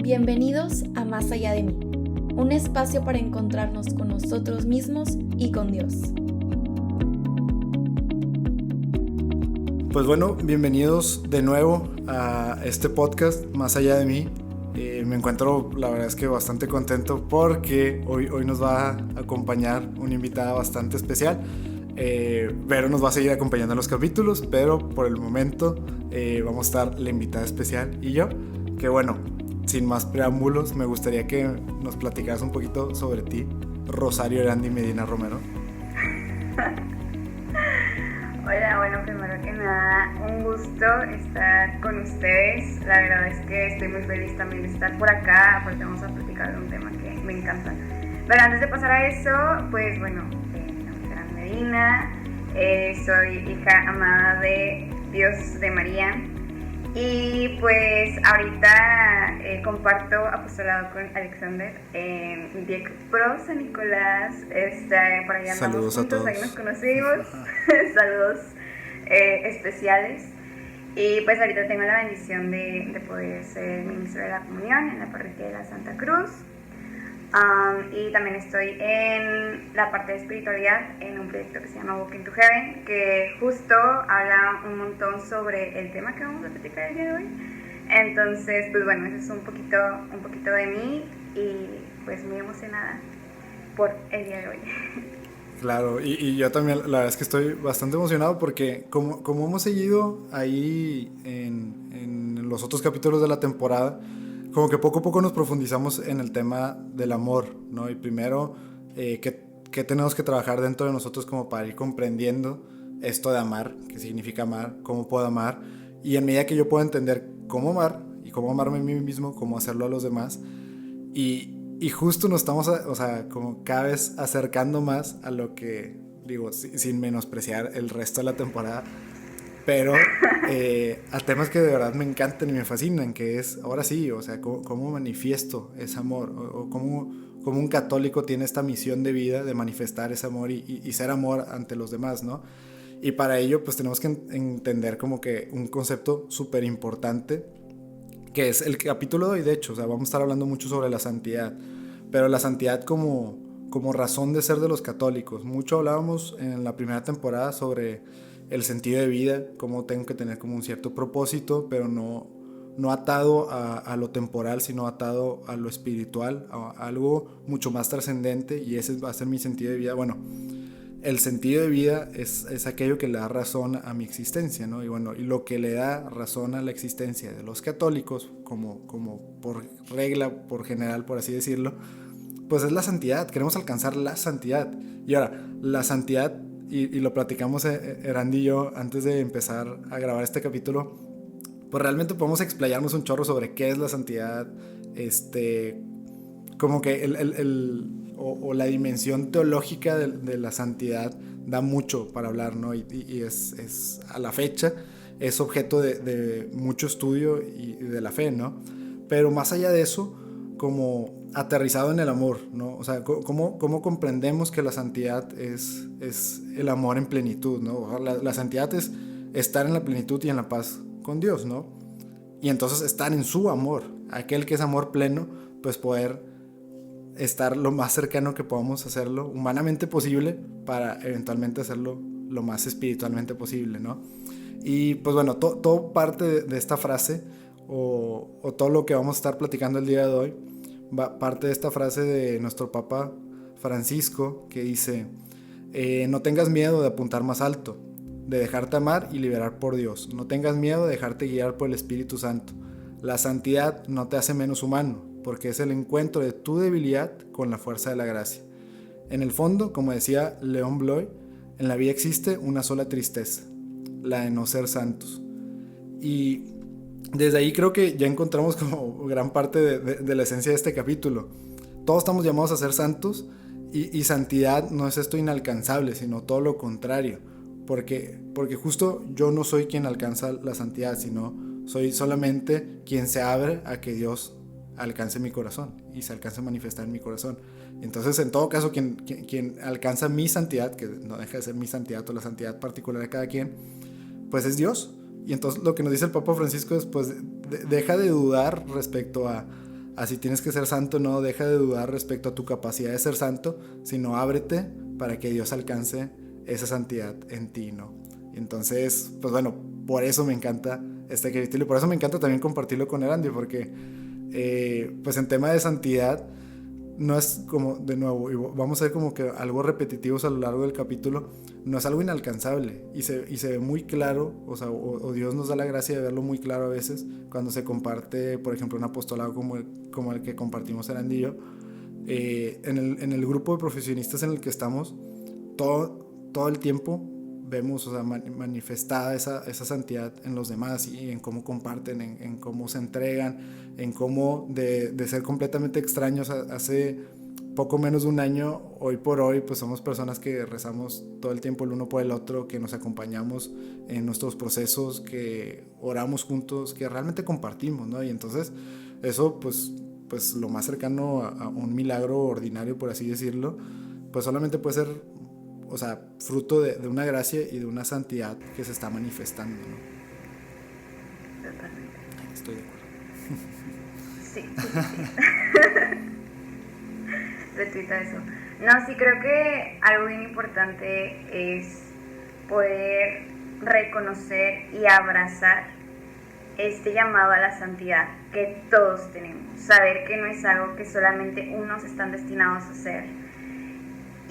Bienvenidos a Más Allá de Mí, un espacio para encontrarnos con nosotros mismos y con Dios. Pues bueno, bienvenidos de nuevo a este podcast Más Allá de Mí. Me encuentro, la verdad es que bastante contento porque hoy nos va a acompañar una invitada bastante especial. Vero nos va a seguir acompañando en los capítulos, pero por el momento vamos a estar la invitada especial y yo, que bueno, sin más preámbulos, me gustaría que nos platicaras un poquito sobre ti, Rosario Erandi Medina Romero. Hola, bueno, primero que nada, un gusto estar con ustedes. La verdad es que estoy muy feliz también de estar por acá, porque vamos a platicar de un tema que me encanta. Pero antes de pasar a eso, pues bueno, mi nombre es Erandi Medina, soy hija amada de Dios, de María. Y pues ahorita comparto apostolado con Alexander en Diec Pro San Nicolás. Por allá andamos Saludos juntos, a todos. ahí nos conocimos. Saludos especiales. Y pues ahorita tengo la bendición de poder ser ministro de la comunión en la parroquia de la Santa Cruz. Y también estoy en la parte de espiritualidad en un proyecto que se llama Walking to Heaven, que justo habla un montón sobre el tema que vamos a platicar el día de hoy. Entonces, pues bueno, eso es un poquito de mí y pues muy emocionada por el día de hoy. Claro, y yo también, la verdad es que estoy bastante emocionado porque como hemos seguido ahí en los otros capítulos de la temporada, como que poco a poco nos profundizamos en el tema del amor, ¿no? Y primero, ¿qué tenemos que trabajar dentro de nosotros como para ir comprendiendo esto de amar? ¿Qué significa amar? ¿Cómo puedo amar? Y en medida que yo puedo entender cómo amar y cómo amarme a mí mismo, cómo hacerlo a los demás, y justo nos estamos, como cada vez acercando más a lo que, digo, sin menospreciar el resto de la temporada, pero a temas que de verdad me encantan y me fascinan, que es, ahora sí, o sea, cómo manifiesto ese amor, o cómo un católico tiene esta misión de vida de manifestar ese amor y ser amor ante los demás, ¿no? Y para ello, pues tenemos que entender como que un concepto súper importante, que es el capítulo de hoy, de hecho, o sea, vamos a estar hablando mucho sobre la santidad, pero la santidad como razón de ser de los católicos. Mucho hablábamos en la primera temporada sobre el sentido de vida, cómo tengo que tener como un cierto propósito, pero no atado a lo temporal, sino atado a lo espiritual, a algo mucho más trascendente, y ese va a ser mi sentido de vida. Bueno, el sentido de vida es aquello que le da razón a mi existencia, ¿no? Y bueno, y lo que le da razón a la existencia de los católicos, como por regla, por general, por así decirlo, pues es la santidad. Queremos alcanzar la santidad. Y ahora, la santidad, y lo platicamos Erandi y yo antes de empezar a grabar este capítulo, pues realmente podemos explayarnos un chorro sobre qué es la santidad, como que o la dimensión teológica de la santidad da mucho para hablar, ¿no? Y es a la fecha es objeto de mucho estudio y de la fe, ¿no? Pero más allá de eso, como aterrizado en el amor, ¿no? O sea, ¿cómo comprendemos que la santidad es el amor en plenitud, ¿no? La santidad es estar en la plenitud y en la paz con Dios, ¿no? Y entonces estar en su amor, aquel que es amor pleno, pues poder estar lo más cercano que podamos hacerlo humanamente posible para eventualmente hacerlo lo más espiritualmente posible, ¿no? Y pues bueno, todo parte de esta frase o todo lo que vamos a estar platicando el día de hoy parte de esta frase de nuestro Papa Francisco, que dice: no tengas miedo de apuntar más alto, de dejarte amar y liberar por Dios. No tengas miedo de dejarte guiar por el Espíritu Santo. La santidad no te hace menos humano, porque es el encuentro de tu debilidad con la fuerza de la gracia. En el fondo, como decía León Bloy, en la vida existe una sola tristeza, la de no ser santos. Y desde ahí creo que ya encontramos como gran parte de la esencia de este capítulo. Todos estamos llamados a ser santos, y santidad no es esto inalcanzable, sino todo lo contrario, porque justo yo no soy quien alcanza la santidad, sino soy solamente quien se abre a que Dios alcance mi corazón y se alcance a manifestar en mi corazón. Entonces, en todo caso, quien alcanza mi santidad, que no deja de ser mi santidad o la santidad particular de cada quien, pues es Dios. Y entonces lo que nos dice el Papa Francisco es, pues, deja de dudar respecto a así tienes que ser santo, no deja de dudar respecto a tu capacidad de ser santo, sino ábrete para que Dios alcance esa santidad en ti, ¿no? Y entonces, pues bueno, por eso me encanta este capítulo y por eso me encanta también compartirlo con Erandi, porque pues en tema de santidad no es como, de nuevo, y vamos a ver como que algo repetitivos a lo largo del capítulo, no es algo inalcanzable y se ve muy claro, o sea, o Dios nos da la gracia de verlo muy claro a veces cuando se comparte, por ejemplo, un apostolado como el que compartimos Erandi y yo. En el grupo de profesionistas en el que estamos, todo el tiempo vemos, o sea, manifestada esa santidad en los demás y en cómo comparten, en cómo se entregan, en cómo de ser completamente extraños hace poco menos de un año, hoy por hoy pues somos personas que rezamos todo el tiempo el uno por el otro, que nos acompañamos en nuestros procesos, que oramos juntos, que realmente compartimos, ¿no? Y entonces eso pues lo más cercano a un milagro ordinario, por así decirlo, pues solamente puede ser, o sea, fruto de una gracia y de una santidad que se está manifestando, ¿no? Totalmente. Estoy de acuerdo. Sí. Retuita eso. No, sí, creo que algo bien importante es poder reconocer y abrazar este llamado a la santidad que todos tenemos. Saber que no es algo que solamente unos están destinados a hacer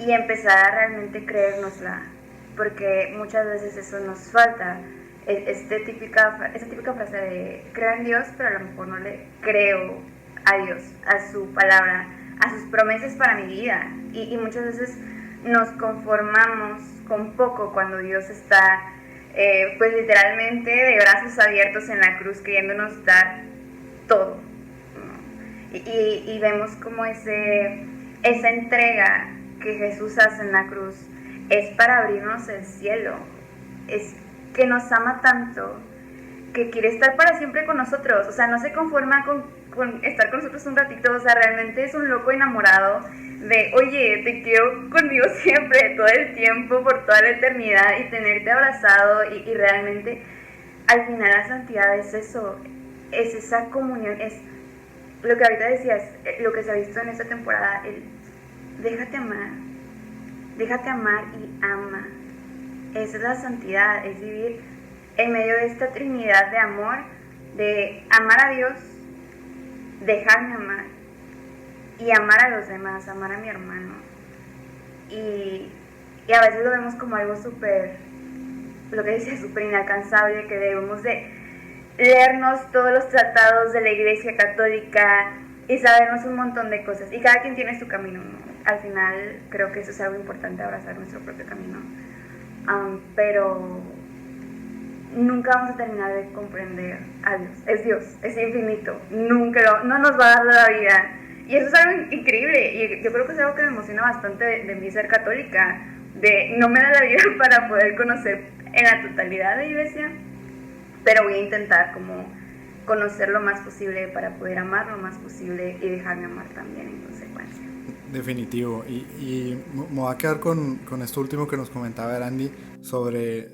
y empezar a realmente creérnosla, porque muchas veces eso nos falta. Esa típica frase de creo en Dios, pero a lo mejor no le creo a Dios, a su palabra, a sus promesas para mi vida, y muchas veces nos conformamos con poco cuando Dios está pues literalmente de brazos abiertos en la cruz queriéndonos dar todo, ¿no? Y vemos como esa entrega que Jesús hace en la cruz es para abrirnos el cielo, es que nos ama tanto que quiere estar para siempre con nosotros, o sea, no se conforma con estar con nosotros un ratito, o sea, realmente es un loco enamorado de, oye, te quiero conmigo siempre, todo el tiempo, por toda la eternidad, y tenerte abrazado, y realmente al final la santidad es eso, es esa comunión, es lo que ahorita decías, lo que se ha visto en esta temporada, el déjate amar y ama. Esa es la santidad, es vivir en medio de esta trinidad de amor, de amar a Dios, dejarme amar y amar a los demás, amar a mi hermano. Y a veces lo vemos como algo súper, lo que decía, súper inalcanzable, que debemos de leernos todos los tratados de la Iglesia Católica y sabernos un montón de cosas. Y cada quien tiene su camino, ¿no? Al final creo que eso es algo importante, abrazar nuestro propio camino. Pero nunca vamos a terminar de comprender a Dios, es infinito, nunca no nos va a dar la vida, y eso es algo increíble, y yo creo que es algo que me emociona bastante de mí ser católica, de no me da la vida para poder conocer en la totalidad de la Iglesia, pero voy a intentar como conocer lo más posible para poder amar lo más posible y dejarme amar también en consecuencia. Definitivo, y me voy a quedar con esto último que nos comentaba Erandi sobre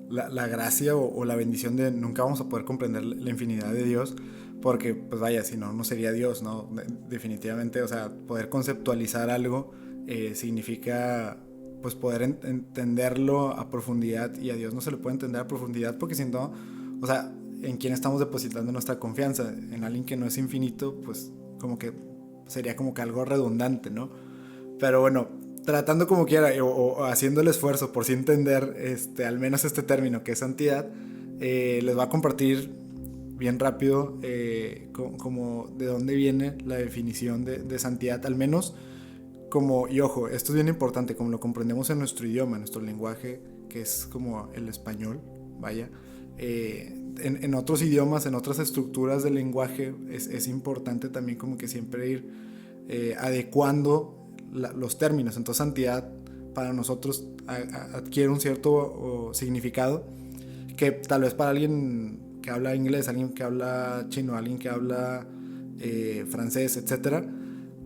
la gracia o la bendición de nunca vamos a poder comprender la infinidad de Dios, porque pues vaya, si no, no sería Dios, ¿no? Definitivamente, o sea, poder conceptualizar algo significa pues poder entenderlo a profundidad, y a Dios no se le puede entender a profundidad porque si no, o sea, ¿en quién estamos depositando nuestra confianza? En alguien que no es infinito, pues como que sería como que algo redundante, ¿no? Pero bueno, tratando como quiera o haciendo el esfuerzo por sí entender al menos este término que es santidad, les voy a compartir bien rápido como de dónde viene la definición de santidad, al menos como, y ojo, esto es bien importante, como lo comprendemos en nuestro idioma, en nuestro lenguaje, que es como el español, vaya. En otros idiomas, en otras estructuras del lenguaje, es importante también como que siempre ir adecuando los términos. Entonces santidad para nosotros adquiere un cierto significado que tal vez para alguien que habla inglés, alguien que habla chino, alguien que habla francés, etcétera,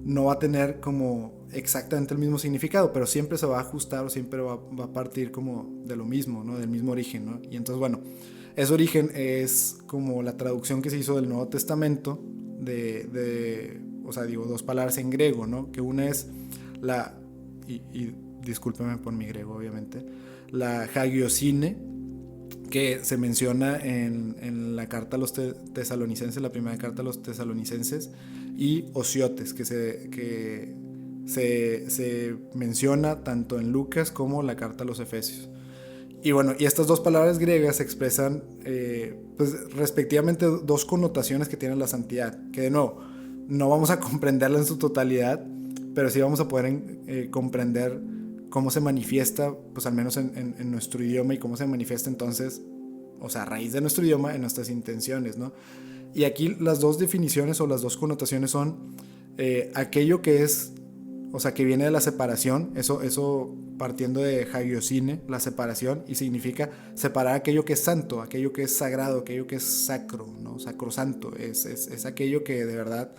no va a tener como exactamente el mismo significado, pero siempre se va a ajustar o siempre va a partir como de lo mismo, ¿no? Del mismo origen, ¿no? Y entonces, bueno, ese origen es como la traducción que se hizo del Nuevo Testamento o sea, digo, dos palabras en griego, ¿no? Que una es y discúlpeme por mi griego, obviamente, la hagiosine, que se menciona en la carta a los tesalonicenses, la primera carta a los tesalonicenses, y osiotes, que se menciona tanto en Lucas como la carta a los Efesios. Y bueno, y estas dos palabras griegas expresan pues respectivamente dos connotaciones que tiene la santidad, que de nuevo no vamos a comprenderla en su totalidad, pero sí vamos a poder comprender cómo se manifiesta, pues al menos en nuestro idioma, y cómo se manifiesta entonces, o sea, a raíz de nuestro idioma, en nuestras intenciones, ¿no? Y aquí las dos definiciones o las dos connotaciones son aquello que es, o sea, que viene de la separación, eso partiendo de hagiosine, la separación, y significa separar aquello que es santo, aquello que es sagrado, aquello que es sacro, ¿no? Sacrosanto, es aquello que de verdad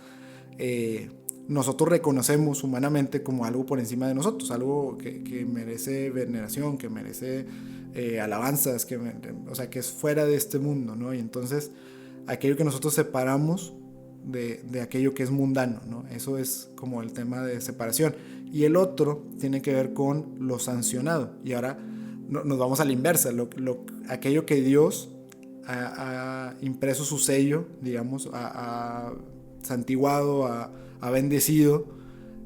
nosotros reconocemos humanamente como algo por encima de nosotros, algo que merece veneración, que merece alabanzas, o sea, que es fuera de este mundo, ¿no? Y entonces aquello que nosotros separamos de aquello que es mundano, ¿no? Eso es como el tema de separación. Y el otro tiene que ver con lo sancionado. Y ahora nos vamos a la inversa, aquello que Dios ha impreso su sello, digamos, ha santiguado, ha bendecido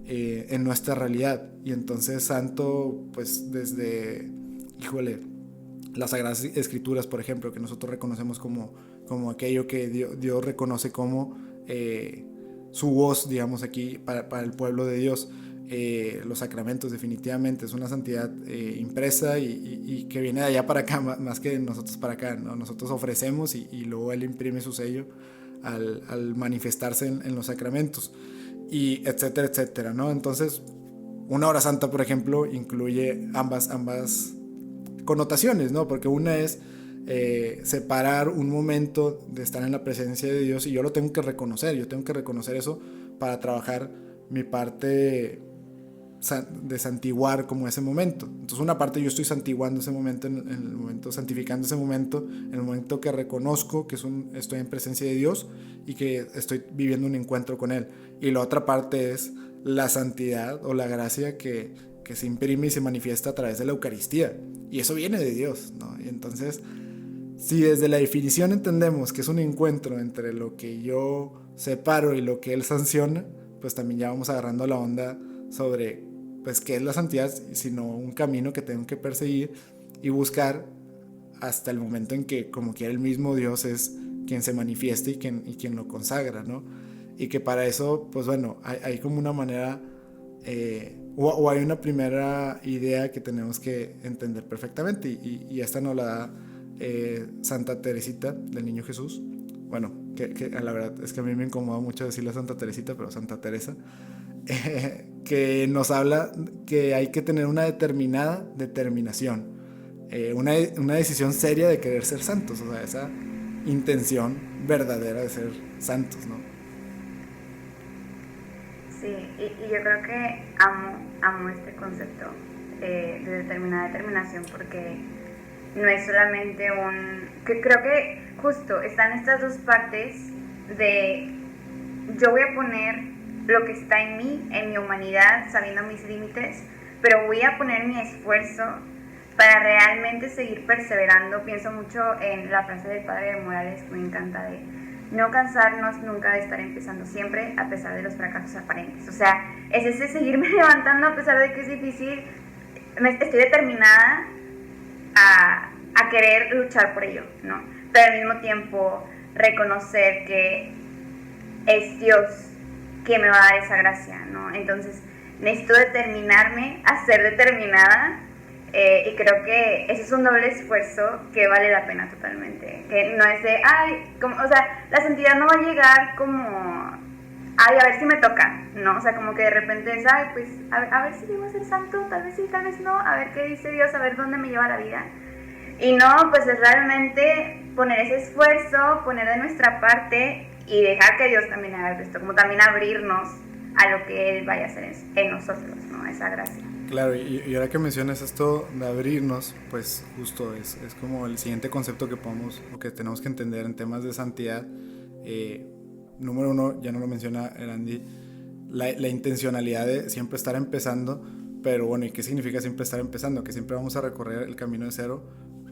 en nuestra realidad. Y entonces santo, pues desde, las Sagradas Escrituras, por ejemplo, que nosotros reconocemos como aquello que Dios reconoce como su voz, digamos, aquí para el pueblo de Dios. Los sacramentos, definitivamente es una santidad impresa y que viene de allá para acá, más que nosotros para acá, ¿no? Nosotros ofrecemos y luego Él imprime su sello al manifestarse en los sacramentos, y etcétera, etcétera, ¿no? Entonces, una hora santa, por ejemplo, incluye ambas connotaciones, ¿no? Porque una es separar un momento de estar en la presencia de Dios, y yo lo tengo que reconocer, eso para trabajar mi parte de santiguar como ese momento. Entonces una parte yo estoy santiguando ese momento, en el momento, santificando ese momento, en el momento que reconozco que estoy en presencia de Dios y que estoy viviendo un encuentro con Él. Y la otra parte es la santidad o la gracia que se imprime y se manifiesta a través de la Eucaristía. Y eso viene de Dios, ¿no? Y entonces, si desde la definición entendemos que es un encuentro entre lo que yo separo y lo que Él sanciona, pues también ya vamos agarrando la onda sobre, pues, qué es la santidad, sino un camino que tengo que perseguir y buscar hasta el momento en que, como quiera, el mismo Dios es quien se manifiesta y quien lo consagra, ¿no? Y que para eso, pues bueno, hay como una manera, o hay una primera idea que tenemos que entender perfectamente, y esta nos la da Santa Teresita del Niño Jesús. Bueno, que la verdad es que a mí me incomoda mucho decirle Santa Teresita, pero Santa Teresa, que nos habla que hay que tener una determinada determinación, una decisión seria de querer ser santos, o sea, esa intención verdadera de ser santos, ¿no? Sí, y yo creo que amo este concepto de determinada determinación, porque no es solamente que creo que justo están estas dos partes de yo voy a poner lo que está en mí, en mi humanidad, sabiendo mis límites, pero voy a poner mi esfuerzo para realmente seguir perseverando. Pienso mucho en la frase del padre de Morales, que me encanta, de no cansarnos nunca de estar empezando siempre a pesar de los fracasos aparentes. O sea, es ese seguirme levantando a pesar de que es difícil. Estoy determinada a querer luchar por ello, ¿no? Pero al mismo tiempo reconocer que es Dios que me va a dar esa gracia, ¿no? Entonces necesito determinarme a ser determinada, y creo que ese es un doble esfuerzo que vale la pena totalmente, que no es de, o sea, la santidad no va a llegar como, a ver si me toca, ¿no? O sea, como que de repente es, pues, a ver si llego a ser santo, tal vez sí, tal vez no, a ver qué dice Dios, a ver dónde me lleva la vida. Y no, pues es realmente poner ese esfuerzo, poner de nuestra parte y dejar que Dios también haga esto, como también abrirnos a lo que Él vaya a hacer en nosotros, ¿no? Esa gracia. Claro, y ahora que mencionas esto de abrirnos, pues justo es como el siguiente concepto que podemos o que tenemos que entender en temas de santidad, número uno, ya no lo menciona Erandi, la intencionalidad de siempre estar empezando, pero bueno, ¿y qué significa siempre estar empezando? Que siempre vamos a recorrer el camino de cero,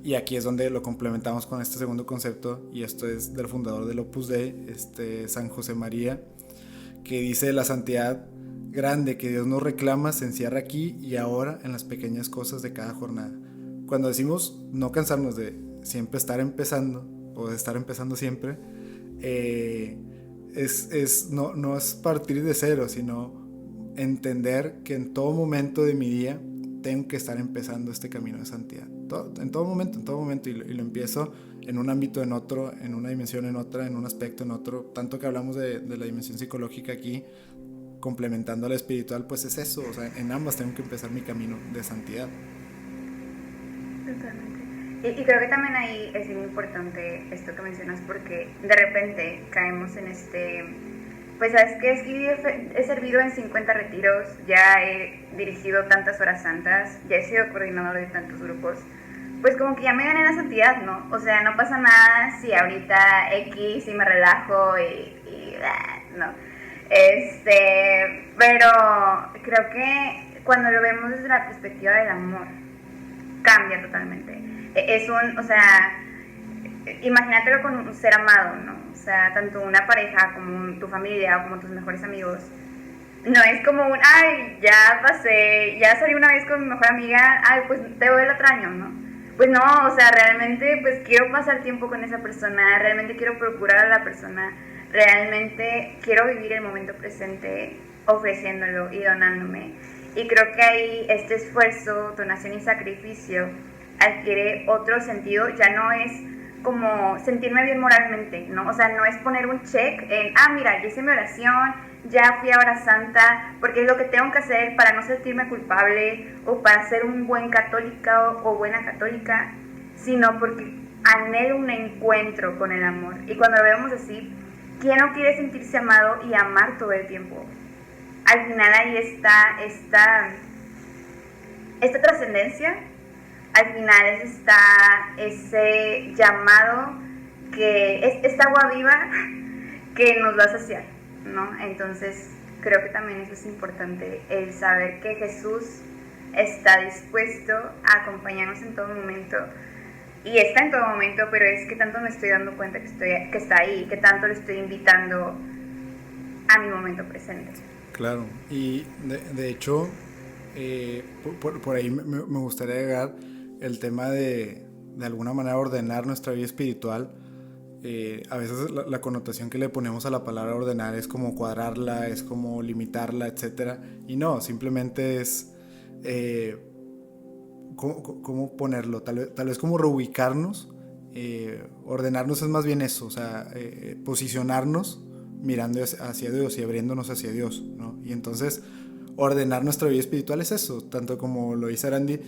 y aquí es donde lo complementamos con este segundo concepto, y esto es del fundador del Opus Dei, San José María, que dice: la santidad grande que Dios nos reclama se encierra aquí y ahora en las pequeñas cosas de cada jornada. Cuando decimos no cansarnos de siempre estar empezando, o de estar empezando siempre, no es partir de cero, sino entender que en todo momento de mi día tengo que estar empezando este camino de santidad. En todo momento, y lo empiezo en un ámbito, en otro, en una dimensión, en otra, en un aspecto, en otro. Tanto que hablamos de la dimensión psicológica aquí, complementando a la espiritual, pues es eso, o sea, en ambas tengo que empezar mi camino de santidad. Totalmente. Y creo que también ahí es muy importante esto que mencionas, porque de repente caemos en pues sabes que es que he servido en 50 retiros, ya he dirigido tantas horas santas, ya he sido coordinador de tantos grupos, pues como que ya me gané la santidad, ¿no? O sea, no pasa nada si ahorita X y me relajo y no. Pero creo que cuando lo vemos desde la perspectiva del amor, cambia totalmente. O sea, imagínatelo con un ser amado, ¿no? O sea, tanto una pareja como tu familia o como tus mejores amigos. No es como ay, ya pasé, ya salí una vez con mi mejor amiga, ay, pues te voy el otro año, ¿no? Pues no, o sea, realmente pues quiero pasar tiempo con esa persona, realmente quiero procurar a la persona, realmente quiero vivir el momento presente ofreciéndolo y donándome. Y creo que ahí este esfuerzo, donación y sacrificio adquiere otro sentido, ya no es como sentirme bien moralmente, ¿no? O sea, no es poner un check en, mira, ya hice mi oración, ya fui a hora santa, porque es lo que tengo que hacer para no sentirme culpable o para ser un buen católica o buena católica, sino porque anhelo un encuentro con el amor. Y cuando lo vemos así, ¿quién no quiere sentirse amado y amar todo el tiempo? Al final ahí está esta trascendencia. Al final está ese llamado, que es esta agua viva que nos va a saciar, ¿no? Entonces creo que también eso es importante, el saber que Jesús está dispuesto a acompañarnos en todo momento, y está en todo momento, pero es que tanto me estoy dando cuenta que está ahí, que tanto le estoy invitando a mi momento presente. Claro, y de hecho, por ahí me gustaría agregar el tema de alguna manera ordenar nuestra vida espiritual. A veces la connotación que le ponemos a la palabra ordenar es como cuadrarla, es como limitarla, etc. Y no, simplemente es ¿cómo ponerlo? Tal vez como reubicarnos. Ordenarnos es más bien eso, o sea, posicionarnos mirando hacia Dios y abriéndonos hacia Dios, ¿no? Y entonces ordenar nuestra vida espiritual es eso, tanto como lo dice Randy.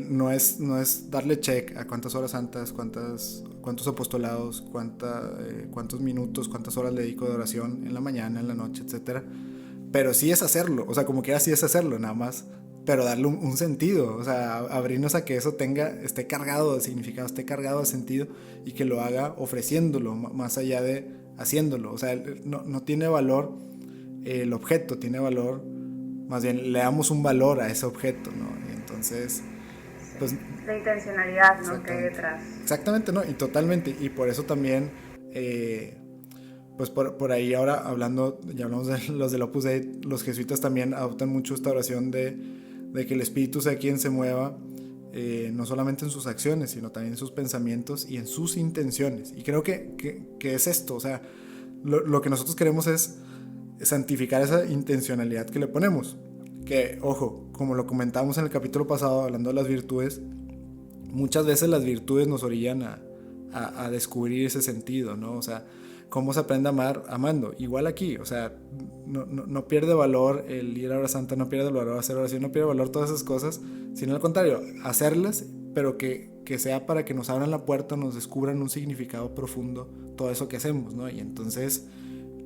No es darle check a cuántas horas santas, cuántos apostolados, cuántos minutos, cuántas horas le dedico de oración en la mañana, en la noche, etc. Pero sí es hacerlo, o sea, como que así es hacerlo, nada más, pero darle un sentido, o sea, abrirnos a que eso esté cargado de significado, esté cargado de sentido, y que lo haga ofreciéndolo, más allá de haciéndolo. O sea, no tiene valor el objeto, tiene valor, más bien le damos un valor a ese objeto, ¿no? Y entonces, pues, la intencionalidad, ¿no?, que hay detrás. Exactamente, ¿no? Y totalmente, y por eso también, pues por ahí ahora hablando, ya hablamos de los del Opus Dei, los jesuitas también adoptan mucho esta oración de que el Espíritu sea quien se mueva, no solamente en sus acciones, sino también en sus pensamientos y en sus intenciones. Y creo que es esto, o sea, lo que nosotros queremos es santificar esa intencionalidad que le ponemos. Que, ojo, como lo comentamos en el capítulo pasado, hablando de las virtudes, muchas veces las virtudes nos orillan a descubrir ese sentido, ¿no? O sea, ¿cómo se aprende a amar? Amando. Igual aquí, o sea, no pierde valor el ir a hora santa, no pierde valor hacer oración, no pierde valor todas esas cosas, sino al contrario, hacerlas, pero que sea para que nos abran la puerta, nos descubran un significado profundo todo eso que hacemos, ¿no? Y entonces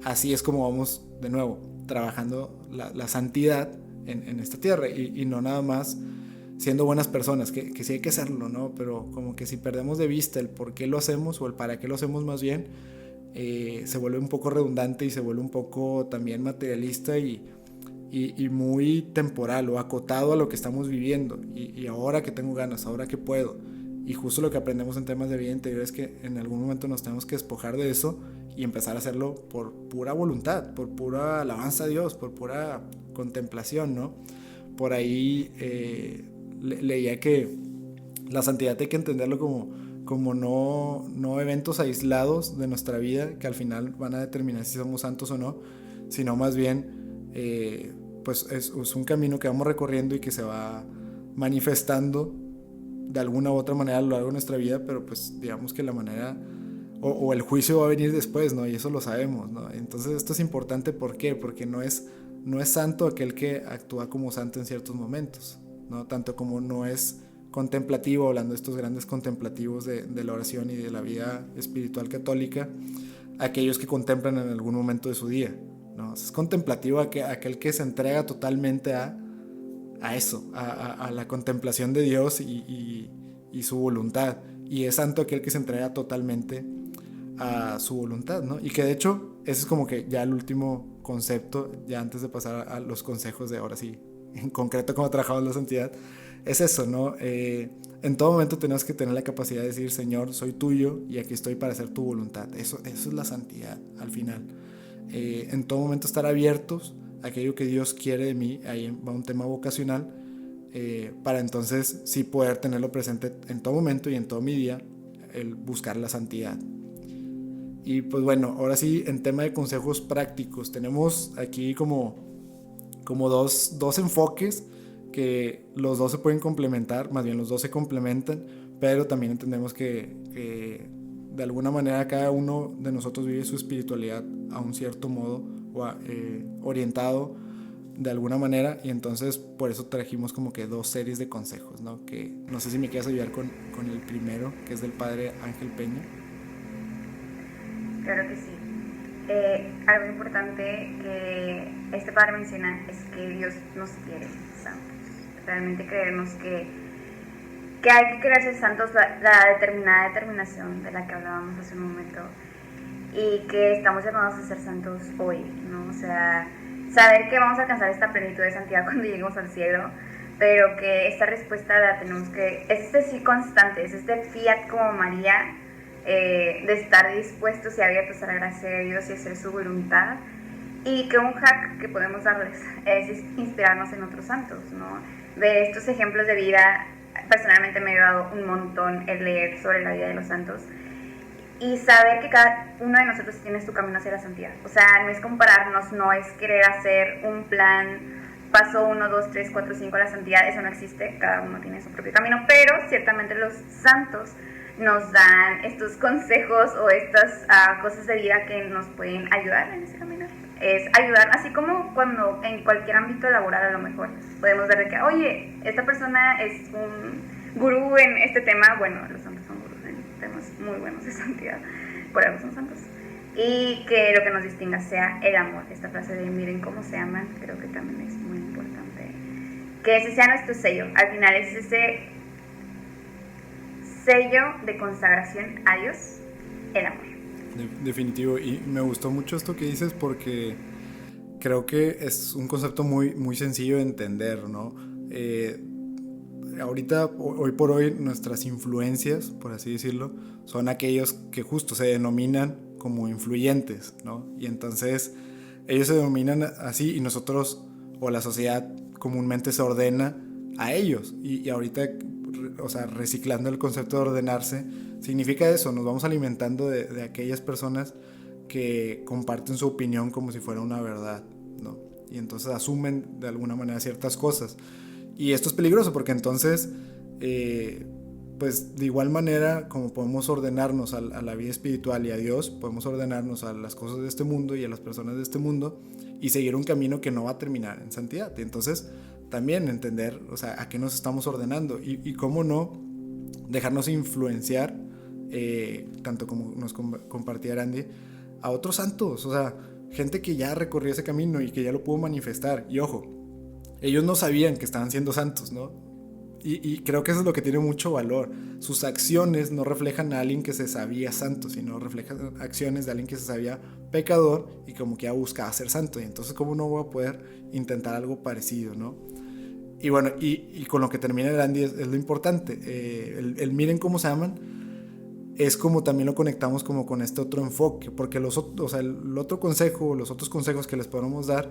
así es como vamos, de nuevo, trabajando la santidad en esta tierra, y no nada más siendo buenas personas, que sí hay que hacerlo, ¿no? Pero como que si perdemos de vista el por qué lo hacemos, o el para qué lo hacemos más bien, se vuelve un poco redundante y se vuelve un poco también materialista y muy temporal o acotado a lo que estamos viviendo y ahora que tengo ganas, ahora que puedo. Y justo lo que aprendemos en temas de vida interior es que en algún momento nos tenemos que despojar de eso y empezar a hacerlo por pura voluntad, por pura alabanza a Dios, por pura contemplación, ¿no? Por ahí leía que la santidad hay que entenderlo como no eventos aislados de nuestra vida que al final van a determinar si somos santos o no, sino más bien pues es un camino que vamos recorriendo y que se va manifestando de alguna u otra manera a lo largo de nuestra vida, pero pues digamos que la manera o el juicio va a venir después, ¿no? Y eso lo sabemos, ¿no? Entonces esto es importante, ¿por qué? Porque no es santo aquel que actúa como santo en ciertos momentos, ¿no? Tanto como no es contemplativo, hablando de estos grandes contemplativos de la oración y de la vida espiritual católica, aquellos que contemplan en algún momento de su día, ¿no? Es contemplativo aquel que se entrega totalmente a eso, a la contemplación de Dios y su voluntad, y es santo aquel que se entrega totalmente a su voluntad, ¿no? Y que de hecho ese es como que ya el último concepto, ya antes de pasar a los consejos de ahora sí, en concreto cómo trabajamos la santidad, es eso, ¿no? En todo momento tenemos que tener la capacidad de decir, Señor, soy tuyo y aquí estoy para hacer tu voluntad. Eso es la santidad al final. En todo momento estar abiertos a aquello que Dios quiere de mí, ahí va un tema vocacional, para entonces sí poder tenerlo presente en todo momento y en todo mi día, el buscar la santidad. Y pues bueno, ahora sí, en tema de consejos prácticos, tenemos aquí como dos enfoques que los dos se pueden complementar, más bien los dos se complementan, pero también entendemos que de alguna manera cada uno de nosotros vive su espiritualidad a un cierto modo o orientado de alguna manera, y entonces por eso trajimos como que dos series de consejos, ¿no? Que no sé si me quieres ayudar con el primero, que es del padre Ángel Peña. Claro que sí. Algo importante que este padre menciona es que Dios nos quiere santos. Realmente creemos que hay que querer ser santos, la determinada determinación de la que hablábamos hace un momento, y que estamos llamados a ser santos hoy, ¿no? O sea, saber que vamos a alcanzar esta plenitud de santidad cuando lleguemos al cielo, pero que esta respuesta la tenemos que, es este sí constante, es este fiat como María, de estar dispuestos y abiertos a la gracia de Dios y hacer su voluntad, y que un hack que podemos darles es inspirarnos en otros santos, ¿no? De estos ejemplos de vida, personalmente me ha ayudado un montón el leer sobre la vida de los santos y saber que cada uno de nosotros tiene su camino hacia la santidad. O sea, no es compararnos, no es querer hacer un plan, paso 1, 2, 3, 4, 5 a la santidad, eso no existe, cada uno tiene su propio camino, pero ciertamente los santos nos dan estos consejos o estas cosas de vida que nos pueden ayudar en ese camino. Es ayudar, así como cuando en cualquier ámbito laboral a lo mejor podemos ver de que, oye, esta persona es un gurú en este tema. Bueno, los santos son gurús en temas muy buenos de santidad, por algo son santos, y que lo que nos distinga sea el amor. Esta frase de miren cómo se aman, creo que también es muy importante, que ese sea nuestro sello. Al final es ese sello de consagración a Dios, el amor. Definitivo, y me gustó mucho esto que dices porque creo que es un concepto muy, muy sencillo de entender, ¿no? Ahorita, hoy por hoy, nuestras influencias, por así decirlo, son aquellos que justo se denominan como influyentes, ¿no? Y entonces ellos se denominan así y nosotros, o la sociedad comúnmente se ordena a ellos, y ahorita, o sea, reciclando el concepto de ordenarse, significa eso, nos vamos alimentando de aquellas personas que comparten su opinión como si fuera una verdad, ¿no? Y entonces asumen de alguna manera ciertas cosas. Y esto es peligroso porque entonces, pues de igual manera como podemos ordenarnos a la vida espiritual y a Dios, podemos ordenarnos a las cosas de este mundo y a las personas de este mundo y seguir un camino que no va a terminar en santidad. Y entonces también entender, o sea, a qué nos estamos ordenando y cómo no dejarnos influenciar, tanto como nos compartía Randy, a otros santos, o sea, gente que ya recorrió ese camino y que ya lo pudo manifestar. Y ojo, ellos no sabían que estaban siendo santos, ¿no? Y creo que eso es lo que tiene mucho valor. Sus acciones no reflejan a alguien que se sabía santo, sino reflejan acciones de alguien que se sabía pecador y como que ya buscaba ser santo. Y entonces, ¿cómo no voy a poder intentar algo parecido, no? Y bueno, y con lo que termina el Andy es lo importante. El miren cómo se aman es como también lo conectamos como con este otro enfoque, porque el otro consejo, los otros consejos que les podemos dar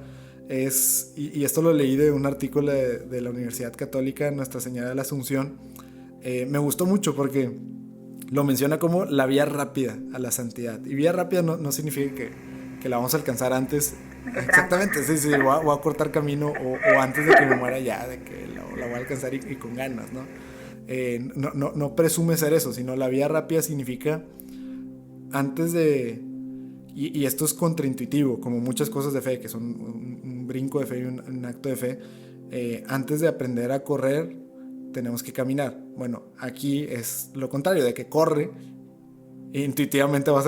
es, y esto lo leí de un artículo de la Universidad Católica Nuestra Señora de la Asunción, me gustó mucho porque lo menciona como la vía rápida a la santidad. Y vía rápida no significa que la vamos a alcanzar antes. Exactamente, sí, voy a cortar camino o antes de que me muera ya, de que la voy a alcanzar y con ganas, ¿no? No presume ser eso, sino la vía rápida significa antes de... Y esto es contraintuitivo, como muchas cosas de fe, que son un brinco de fe y un acto de fe. Antes de aprender a correr, tenemos que caminar. Bueno, aquí es lo contrario, de que corre, intuitivamente vas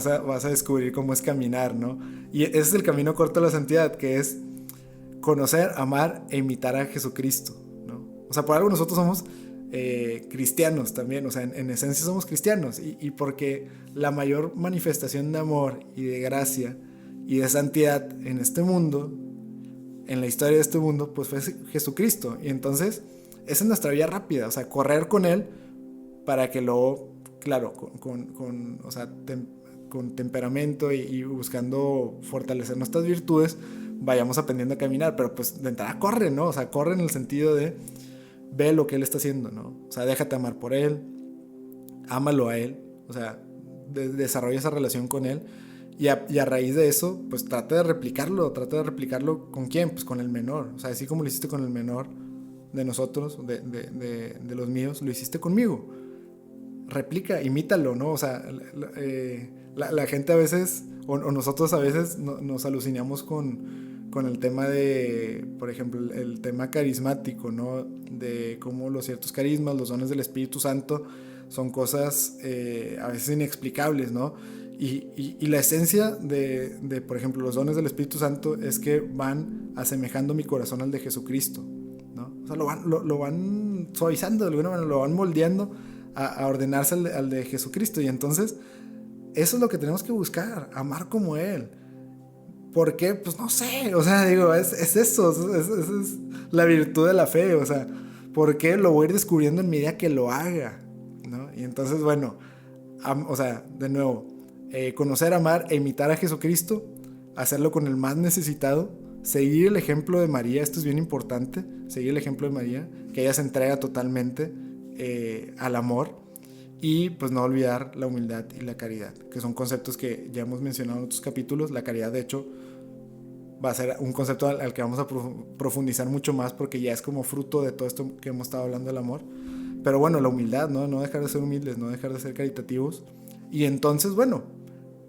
a descubrir cómo es caminar, ¿no? Y ese es el camino corto a la santidad, que es conocer, amar e imitar a Jesucristo, ¿no? O sea, por algo nosotros somos cristianos también, o sea, en esencia somos cristianos, y porque la mayor manifestación de amor y de gracia y de santidad en este mundo, en la historia de este mundo, pues fue Jesucristo. Y entonces esa es nuestra vía rápida, o sea, correr con Él para que luego, claro, o sea, con temperamento y buscando fortalecer nuestras virtudes, vayamos aprendiendo a caminar. Pero pues de entrada corre, ¿no? O sea, corre en el sentido de ve lo que Él está haciendo, ¿no? O sea, déjate amar por Él, ámalo a Él, o sea, desarrolla esa relación con Él. Y a raíz de eso, pues trata de replicarlo ¿con quién? Pues con el menor. O sea, así como lo hiciste con el menor de nosotros, de los míos, lo hiciste conmigo. Replica, imítalo, ¿no? O sea, la gente a veces, o nosotros a veces nos alucinamos con el tema de, por ejemplo, el tema carismático, ¿no? De cómo los ciertos carismas, los dones del Espíritu Santo son cosas a veces inexplicables, ¿no? Y la esencia de, por ejemplo, los dones del Espíritu Santo es que van asemejando mi corazón al de Jesucristo, ¿no? O sea, lo van suavizando de alguna manera, lo van moldeando a ordenarse al de Jesucristo. Y entonces eso es lo que tenemos que buscar, amar como Él. ¿Por qué? Pues no sé, o sea, digo, es eso, es la virtud de la fe, o sea, ¿por qué? Lo voy a ir descubriendo en medida que lo haga, ¿no? Y entonces, bueno, o sea, de nuevo, conocer, amar e imitar a Jesucristo, hacerlo con el más necesitado, seguir el ejemplo de María, esto es bien importante, seguir el ejemplo de María, que ella se entrega totalmente al amor, y pues no olvidar la humildad y la caridad, que son conceptos que ya hemos mencionado en otros capítulos. La caridad, de hecho, va a ser un concepto al que vamos a profundizar mucho más, porque ya es como fruto de todo esto que hemos estado hablando del amor. Pero bueno, la humildad, ¿no? No dejar de ser humildes, no dejar de ser caritativos. Y entonces, bueno,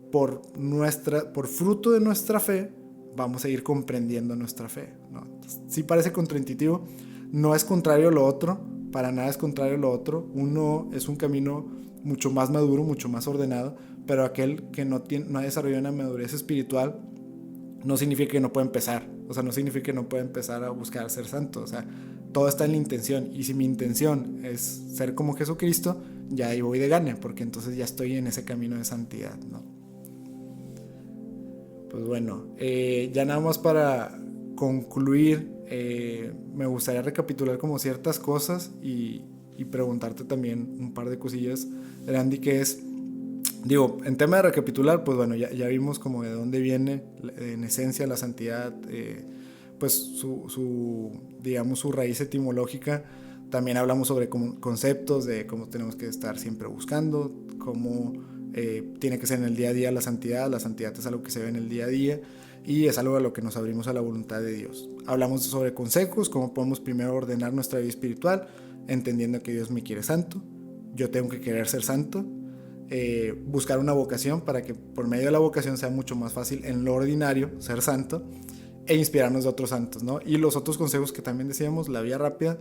por fruto de nuestra fe, vamos a ir comprendiendo nuestra fe, ¿no? Entonces, sí parece contraintuitivo, no es contrario a lo otro, para nada es contrario a lo otro. Uno es un camino mucho más maduro, mucho más ordenado, pero aquel que no ha desarrollado una madurez espiritual no significa que no pueda empezar, o sea, no significa que no pueda empezar a buscar ser santo, o sea, todo está en la intención. Y si mi intención es ser como Jesucristo, ya ahí voy de gane, porque entonces ya estoy en ese camino de santidad, ¿no? Pues bueno, ya nada más para concluir, me gustaría recapitular como ciertas cosas y preguntarte también un par de cosillas, Randy, que es, digo, en tema de recapitular, pues bueno, ya vimos como de dónde viene en esencia la santidad, pues digamos, su raíz etimológica. También hablamos sobre conceptos de cómo tenemos que estar siempre buscando, cómo tiene que ser en el día a día la santidad es algo que se ve en el día a día y es algo a lo que nos abrimos a la voluntad de Dios. Hablamos sobre consejos, cómo podemos primero ordenar nuestra vida espiritual, entendiendo que Dios me quiere santo, yo tengo que querer ser santo, buscar una vocación para que por medio de la vocación sea mucho más fácil en lo ordinario ser santo e inspirarnos de otros santos, ¿no? Y los otros consejos que también decíamos, la vía rápida,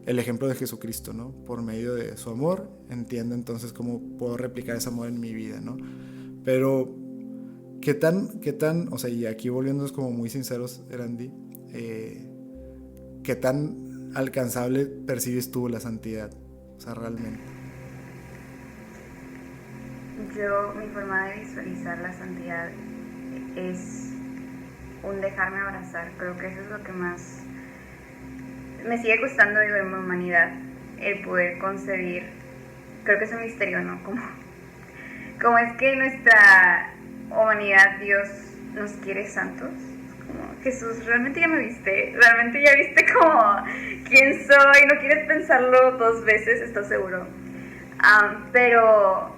el ejemplo de Jesucristo, ¿no? Por medio de su amor, entiendo entonces cómo puedo replicar ese amor en mi vida, ¿no? Pero, ¿qué tan, o sea, y aquí volviéndonos como muy sinceros, Randy, qué tan alcanzable percibes tú la santidad? O sea, realmente. Mi forma de visualizar la santidad es un dejarme abrazar. Creo que eso es lo que más me sigue costando, digo, en mi humanidad, el poder concebir. Creo que es un misterio, ¿no? Como es que nuestra humanidad, Dios nos quiere santos. Como, Jesús, ¿realmente ya me viste? ¿Realmente ya viste como quién soy? ¿No quieres pensarlo 2 veces? ¿Estás seguro? Pero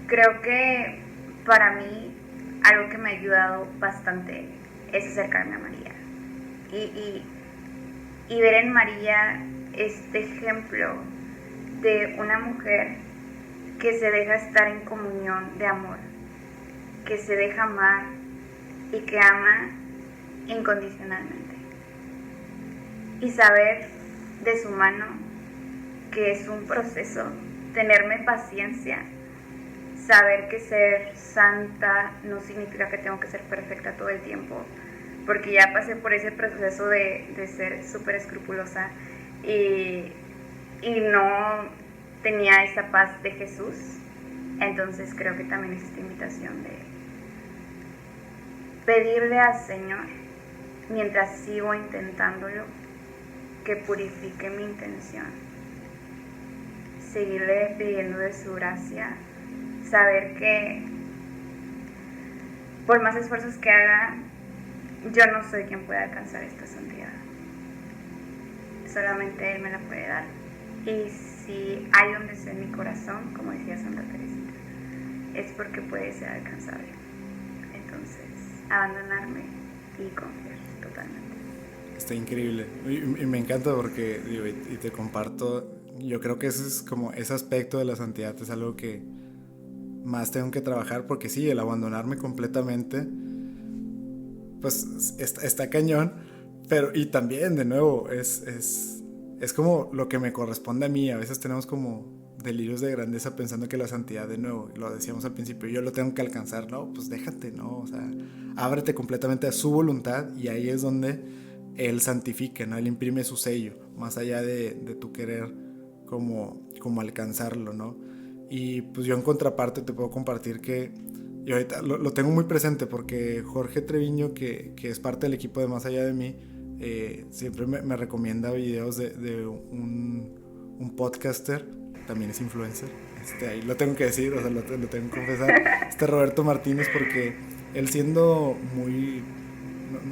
creo que para mí algo que me ha ayudado bastante es acercarme a María. Y ver en María este ejemplo de una mujer que se deja estar en comunión de amor, que se deja amar y que ama incondicionalmente. Y saber de su mano que es un proceso, tenerme paciencia, saber que ser santa no significa que tengo que ser perfecta todo el tiempo, porque ya pasé por ese proceso de ser súper escrupulosa y no tenía esa paz de Jesús. Entonces creo que también es esta invitación de pedirle al Señor, mientras sigo intentándolo, que purifique mi intención, seguirle pidiendo de su gracia, saber que por más esfuerzos que haga, yo no soy quien pueda alcanzar esta santidad, solamente Él me la puede dar. Y si hay un deseo en mi corazón, como decía Santa Teresita, es porque puede ser alcanzable. Entonces, abandonarme y confiar totalmente. Está increíble. Y me encanta porque, digo, y te comparto, yo creo que ese es como ese aspecto de la santidad, es algo que más tengo que trabajar, porque sí, el abandonarme completamente, pues está cañón, pero y también, de nuevo, es como lo que me corresponde a mí. A veces tenemos como delirios de grandeza pensando que la santidad, de nuevo, lo decíamos al principio, yo lo tengo que alcanzar. No, pues déjate, ¿no? O sea, ábrete completamente a su voluntad y ahí es donde Él santifica, ¿no? Él imprime su sello, más allá de tu querer como alcanzarlo, ¿no? Y pues yo en contraparte te puedo compartir que y ahorita lo tengo muy presente porque Jorge Treviño, que es parte del equipo de Más Allá de Mí, siempre me recomienda videos de un podcaster, también es influencer, ahí lo tengo que decir, o sea, lo tengo que confesar, Roberto Martínez, porque él siendo muy,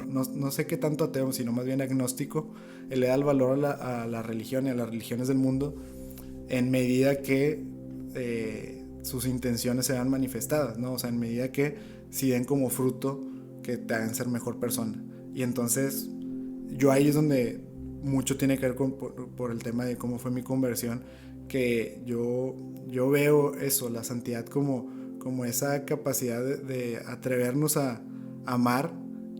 no sé qué tanto ateo, sino más bien agnóstico, él le da el valor a la religión y a las religiones del mundo en medida que sus intenciones se vean manifestadas, ¿no? O sea, en medida que si den como fruto que te hagan ser mejor persona. Y entonces yo ahí es donde mucho tiene que ver por el tema de cómo fue mi conversión, que yo veo eso, la santidad como esa capacidad de atrevernos a amar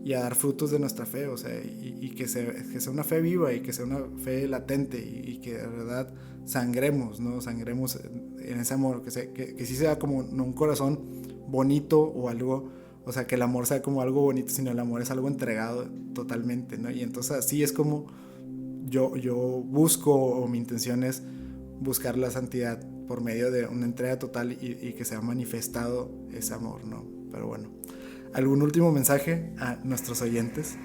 y a dar frutos de nuestra fe, o sea, y que sea una fe viva y que sea una fe latente y que de verdad sangremos, ¿no? Sangremos en ese amor, que sí sea como no un corazón bonito o algo, o sea, que el amor sea como algo bonito, sino el amor es algo entregado totalmente, ¿no? Y entonces así es como yo busco, o mi intención es buscar la santidad por medio de una entrega total y que sea manifestado ese amor, ¿no? Pero bueno, ¿algún último mensaje a nuestros oyentes?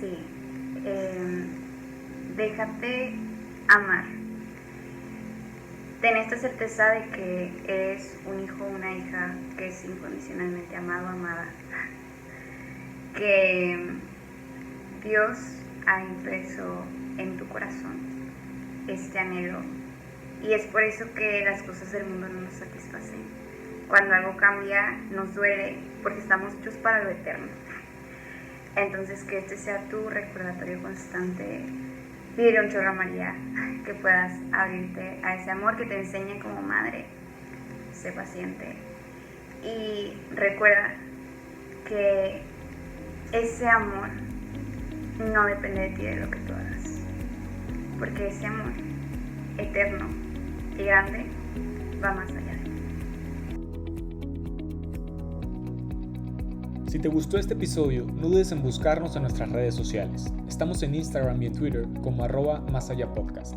Sí. Déjate amar. Ten esta certeza de que eres un hijo o una hija que es incondicionalmente amado, amada. Que Dios ha impreso en tu corazón este anhelo. Y es por eso que las cosas del mundo no nos satisfacen. Cuando algo cambia, nos duele porque estamos hechos para lo eterno. Entonces, que este sea tu recordatorio constante. Pídele un chorro a María, que puedas abrirte a ese amor que te enseñe como madre. Sé paciente. Y recuerda que ese amor no depende de ti, de lo que tú hagas. Porque ese amor eterno y grande va más allá de ti. Si te gustó este episodio, no dudes en buscarnos en nuestras redes sociales. Estamos en Instagram y en Twitter como @masallapodcast.